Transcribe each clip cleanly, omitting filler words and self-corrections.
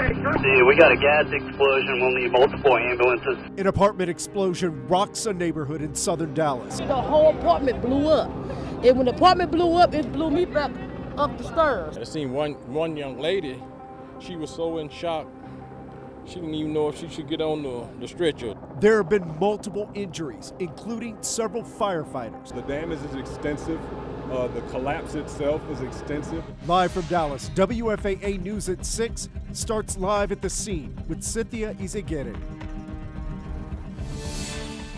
See, we got a gas explosion. We'll need multiple ambulances. An apartment explosion rocks a neighborhood in southern Dallas. The whole apartment blew up. And when the apartment blew up, it blew me back up the stairs. I seen one young lady. She was so in shock. She didn't even know if she should get on the stretcher. There have been multiple injuries, including several firefighters. The damage is extensive. The collapse itself is extensive. Live from Dallas, WFAA News at 6 starts live at the scene with Cynthia Izaguirre.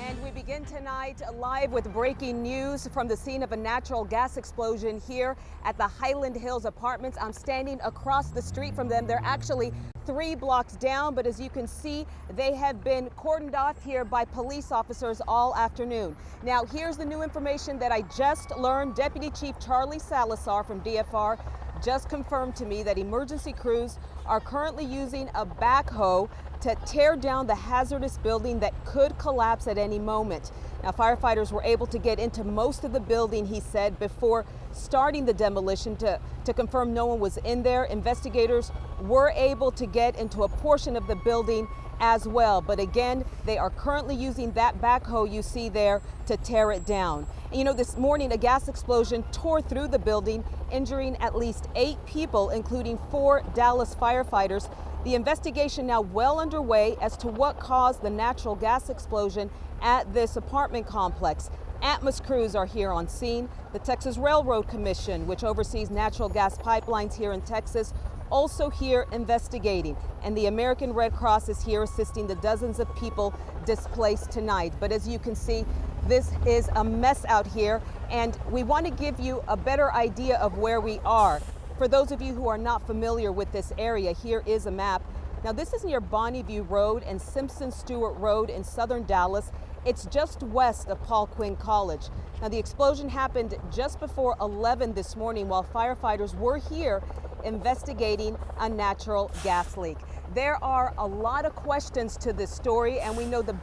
And we begin tonight live with breaking news from the scene of a natural gas explosion here at the Highland Hills Apartments. I'm standing across the street from them. They're actually 3 blocks down, but as you can see, they have been cordoned off here by police officers all afternoon. Now, here's the new information that I just learned. Deputy Chief Charlie Salazar from DFR just confirmed to me that emergency crews are currently using a backhoe to tear down the hazardous building that could collapse at any moment. Now, firefighters were able to get into most of the building, he said, before starting the demolition to confirm no one was in there. Investigators were able to get into a portion of the building as well. But again, they are currently using that backhoe you see there to tear it down. And you know, this morning, a gas explosion tore through the building, injuring at least 8 people, including 4 Dallas firefighters. The investigation now well underway as to what caused the natural gas explosion at this apartment complex. Atmos crews are here on scene. The Texas Railroad Commission, which oversees natural gas pipelines here in Texas, also here investigating. And the American Red Cross is here assisting the dozens of people displaced tonight. But as you can see, this is a mess out here, and we want to give you a better idea of where we are. For those of you who are not familiar with this area, here is a map. Now, this is near Bonneview Road and Simpson Stewart Road in southern Dallas. It's just west of Paul Quinn College. Now, the explosion happened just before 11 this morning while firefighters were here investigating a natural gas leak. There are a lot of questions to this story, and we know the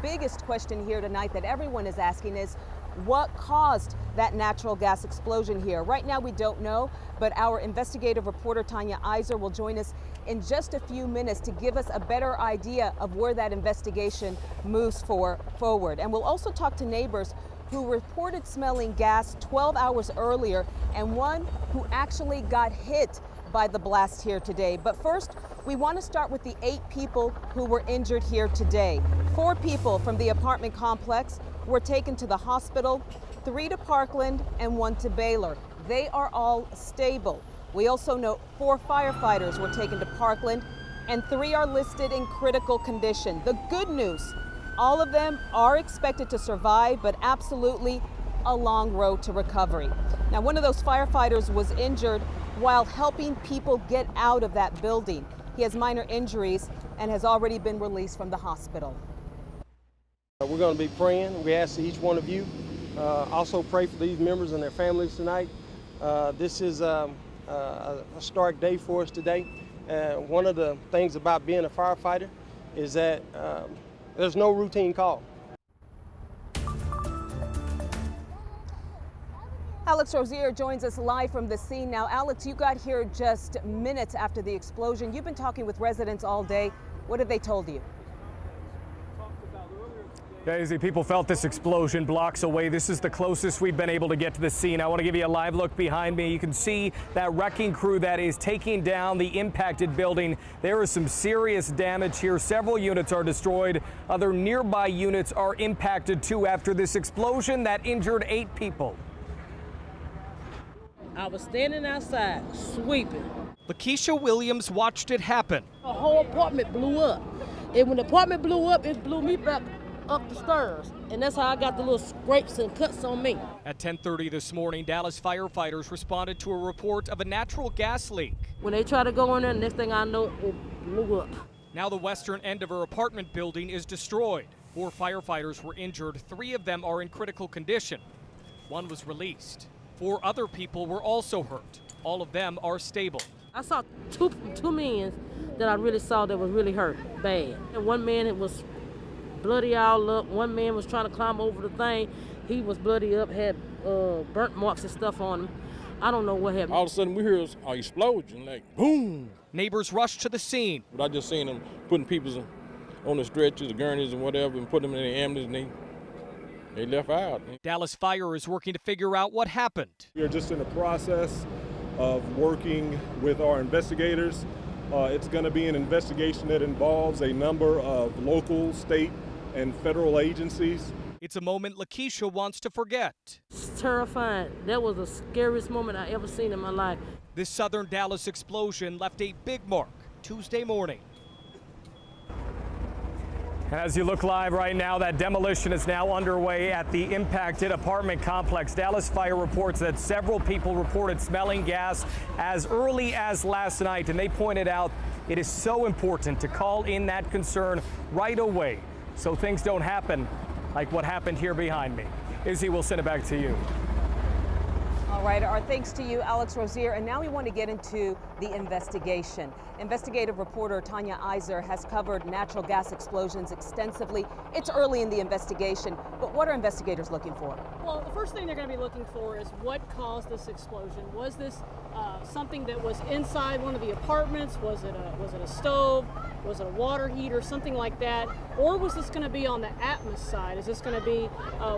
biggest question here tonight that everyone is asking is, what caused that natural gas explosion here? Right now we don't know, but our investigative reporter Tanya Iser will join us in just a few minutes to give us a better idea of where that investigation moves forward. And we'll also talk to neighbors who reported smelling gas 12 hours earlier and one who actually got hit by the blast here today. But first, we want to start with the 8 people who were injured here today. 4 people from the apartment complex were taken to the hospital, 3 to Parkland and 1 to Baylor. They are all stable. We also know 4 firefighters were taken to Parkland and 3 are listed in critical condition. The good news, all of them are expected to survive, but absolutely a long road to recovery. Now, one of those firefighters was injured while helping people get out of that building. He has minor injuries and has already been released from the hospital. We're going to be praying. We ask each one of you also pray for these members and their families tonight. This is a stark day for us today. One of the things about being a firefighter is that there's no routine call. Alex Rozier joins us live from the scene now. Alex, you got here just minutes after the explosion. You've been talking with residents all day. What have they told you? Daisy, people felt this explosion blocks away. This is the closest we've been able to get to the scene. I want to give you a live look behind me. You can see that wrecking crew that is taking down the impacted building. There is some serious damage here. Several units are destroyed. Other nearby units are impacted too after this explosion that injured 8 people. I was standing outside sweeping. Lakeisha Williams watched it happen. The whole apartment blew up. And when the apartment blew up, it blew me back up the stairs. And that's how I got the little scrapes and cuts on me. At 10:30 this morning, Dallas firefighters responded to a report of a natural gas leak. When they try to go in there, next thing I know, it blew up. Now the western end of her apartment building is destroyed. 4 firefighters were injured. 3 of them are in critical condition. 1 was released. 4 other people were also hurt. All of them are stable. I saw two men that I really saw that was really hurt bad. And one man, it was bloody all up. One man was trying to climb over the thing. He was bloody up, had burnt marks and stuff on him. I don't know what happened. All of a sudden we hear an explosion, like boom. Neighbors rushed to the scene. But I just seen them putting people on the stretchers, the gurneys and whatever, and putting them in the ambulance, and they left out. Dallas Fire is working to figure out what happened. We are just in the process of working with our investigators. It's going to be an investigation that involves a number of local, state, and federal agencies. It's a moment Lakeisha wants to forget. It's terrifying. That was the scariest moment I ever seen in my life. This southern Dallas explosion left a big mark Tuesday morning. As you look live right now, that demolition is now underway at the impacted apartment complex. Dallas Fire reports that several people reported smelling gas as early as last night, and they pointed out it is so important to call in that concern right away so things don't happen like what happened here behind me. Izzy, we'll send it back to you. All right, our thanks to you, Alex Rozier. And now we want to get into the investigation. Investigative reporter Tanya Iser has covered natural gas explosions extensively. It's early in the investigation, but what are investigators looking for? Well, the first thing they're going to be looking for is what caused this explosion. Was this something that was inside one of the apartments? Was it a stove? Was it a water heater, something like that? Or was this going to be on the Atmos side? Is this going to be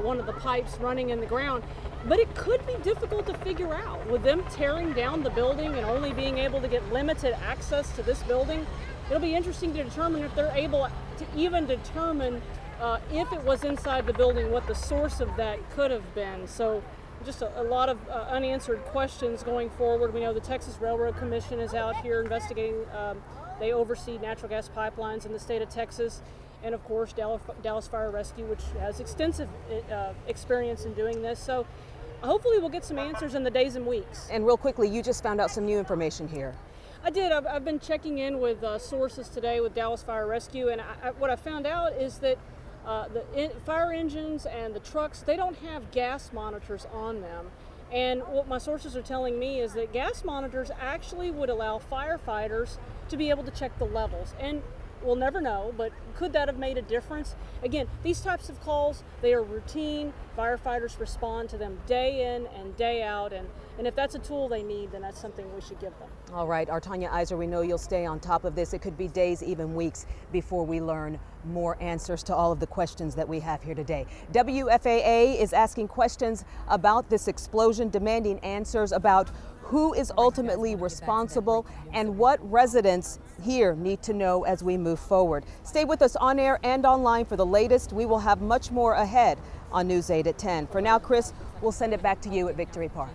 one of the pipes running in the ground? But it could be difficult to figure out. With them tearing down the building and only being able to get limited access to this building, it'll be interesting to determine if they're able to even determine if it was inside the building, what the source of that could have been. So just a lot of unanswered questions going forward. We know the Texas Railroad Commission is out here investigating. They oversee natural gas pipelines in the state of Texas. And of course, Dallas Fire Rescue, which has extensive experience in doing this. So hopefully we'll get some answers in the days and weeks. And real quickly, you just found out some new information here. I did. I've been checking in with sources today with Dallas Fire Rescue, and what I found out is that the fire engines and the trucks, they don't have gas monitors on them. And what my sources are telling me is that gas monitors actually would allow firefighters to be able to check the levels. And we'll never know, but could that have made a difference? Again, these types of calls, they are routine. Firefighters respond to them day in and day out, and if that's a tool they need, then that's something we should give them. All right, our Tanya Iser, we know you'll stay on top of this. It could be days, even weeks, before we learn more answers to all of the questions that we have here today. WFAA is asking questions about this explosion, demanding answers about who is ultimately responsible and what residents here need to know as we move forward. Stay with us on air and online for the latest. We will have much more ahead on News 8 at 10. For now, Chris, we'll send it back to you at Victory Park.